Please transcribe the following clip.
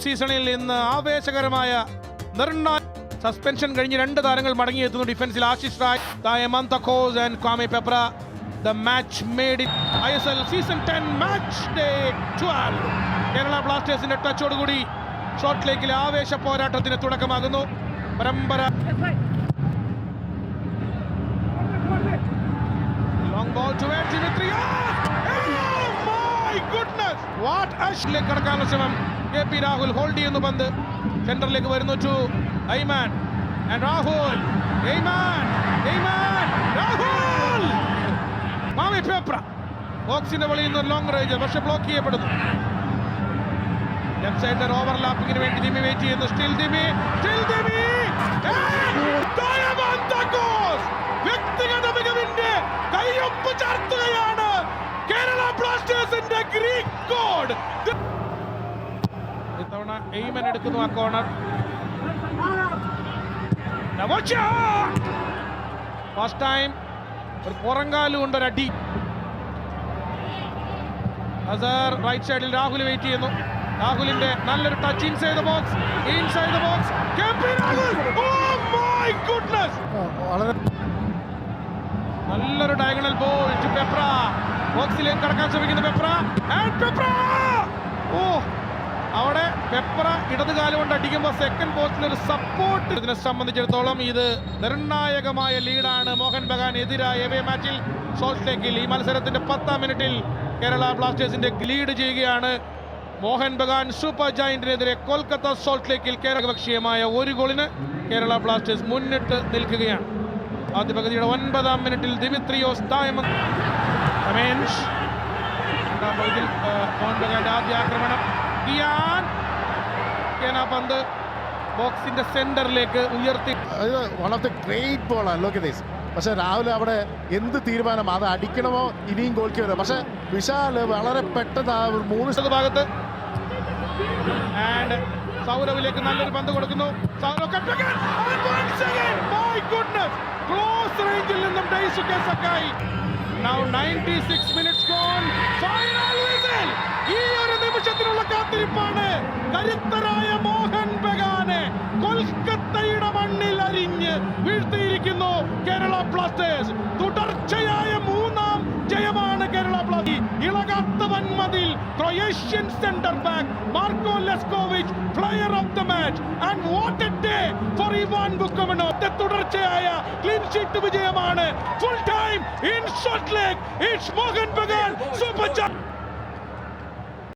സീസണിൽ ഇന്ന് ആവേശകരമായ സസ്പെൻഷൻ കഴിഞ്ഞ് 2 താരങ്ങൾ മടങ്ങിയെത്തുന്നു. ഡിഫൻസിൽ Ashish Rai, Thayamantha Ghosh and Kwame Peprah. The match made in ISL Season 10 Match Day 12. Kerala ബ്ലാസ്റ്റേഴ്സിന്റെ ടച്ചോടുകൂടി ഷോട്ട് ലേക്കിലെ ആവേശ പോരാട്ടത്തിന് തുടക്കമാകുന്നു. പരമ്പര long ball to Dimitrios. Oh my goodness, what a shot! കടക്കാനുള്ള ശ്രമം. KP രാഹുൽ ഹോൾഡ് ചെയ്യുന്നു പന്ത്. സെന്ററിലേക്ക് വരുന്നു to Aimen and Rahul. Rahul Kwame Peprah ബോക്സിന്റെ വെളിയിൽ നിന്ന് ലോങ് റേഞ്ച്, പക്ഷെ ബ്ലോക്ക് ചെയ്യപ്പെടുന്നു. ലെഫ്റ്റ് സൈഡിൽ ഓവർലാപ്പിംഗിന് വേണ്ടി ദിമി വെയിറ്റ് ചെയ്യുന്നു. സ്റ്റിൽ ദിമി വ്യക്തിഗത മികവിന്റെ കൈയൊപ്പ് ചാർത്തുകയാണ് കേരള ബ്ലാസ്റ്റേഴ്സിന്റെ ഗ്രീക്ക് ഗോഡ്. ഇത്തവണ എയ്മൻ എടുക്കുന്നു ആ കോർണർ. ഫസ്റ്റ് ടൈം ഒരു പുറങ്കാല് കൊണ്ടൊരടി. അസർ റൈറ്റ് സൈഡിൽ രാഹുൽ വെയിറ്റ് ചെയ്യുന്നു. രാഹുലിന്റെ നല്ലൊരു ടച്ച് ഇൻസൈഡ് ദ ബോക്സ്. നല്ലൊരു ഡയഗണൽ ബോൾ ടു പെപ്ര. ബോക്സിലേക്ക് കടക്കാൻ ശ്രമിക്കുന്ന പെപ്ര. അവിടെ പെപ്ര ഇടതുകാലം കൊണ്ട് അടിക്കുമ്പോൾ സെക്കൻഡ് പോസ്റ്റിൽ ഒരു സപ്പോർട്ട്. ഇതിനെ സംബന്ധിച്ചിടത്തോളം ഇത് നിർണായകമായ ലീഡാണ് മോഹൻ ബഗാൻ എതിരായ എവേ മാച്ചിൽ സോൾട്ട് ലേക്കിൽ. ഈ മത്സരത്തിന്റെ 10ാം മിനിറ്റിൽ കേരള ബ്ലാസ്റ്റേഴ്സിന്റെ ലീഡ് ചെയ്യുകയാണ്. മോഹൻ ബഗാൻ സൂപ്പർ ജയന്റിനെതിരെ കൊൽക്കത്ത സോൾട്ട് ലേക്കിൽ കേരളപക്ഷീയമായ 1 ഗോളിന് കേരള ബ്ലാസ്റ്റേഴ്സ് മുന്നിട്ട് നിൽക്കുകയാണ്. ആദ്യ പകുതിയുടെ 9ാം മിനിറ്റിൽ ദിമിത്രിയോസ് രണ്ടാം പകുതിയിൽ മോഹൻ ബഗാന്റെ ആദ്യ ആക്രമണം. പന്ത് ബോക്സിന്റെ സെന്ററിലേക്ക് ഉയർത്തി. വൺ ഓഫ് ദ ഗ്രേറ്റ് ബോളാണ്. Look at this. പക്ഷെ രാഹുൽ അവിടെ എന്ത് തീരുമാനം, അത് അടിക്കണമോ ഇനിയും ഗോൾ കീഴോ. പക്ഷെ വിശാൽ വളരെ പെട്ടെന്ന് 3 ഭാഗത്ത് ആൻഡ് സൗരവിലേക്ക് നല്ലൊരു പന്ത് കൊടുക്കുന്നു. ക്ലോസ് റേഞ്ചിൽ നിന്നും ഡെയ്സുക്കെ സക്കായി. Now 96 minutes gone. Final whistle. ഈ ഒരു നിമിഷത്തിനുള്ള കാത്തിരിപ്പാണ് കരുത്തരായ മോഹൻ ബഗാനെ കൊൽക്കത്തയുടെ മണ്ണിൽ അരിഞ്ഞ് വീഴ്ത്തിയിരിക്കുന്നു കേരള ബ്ലാസ്റ്റേഴ്സ്. തുടർച്ചയായ 3ാം ജയമാണ് കേരള ബ്ലാസ്റ്റേഴ്സ്. ഇളകാത്ത വൻമതിൽ Croatian centre back Marko Leskovic player of the match. And what a day for Ivan ബുക്കോമനോ. തുടർച്ചയായ ക്ലീൻ ഷീറ്റ് വിജയമാണ്. Full time in salt lake. It's Mohun Bagan super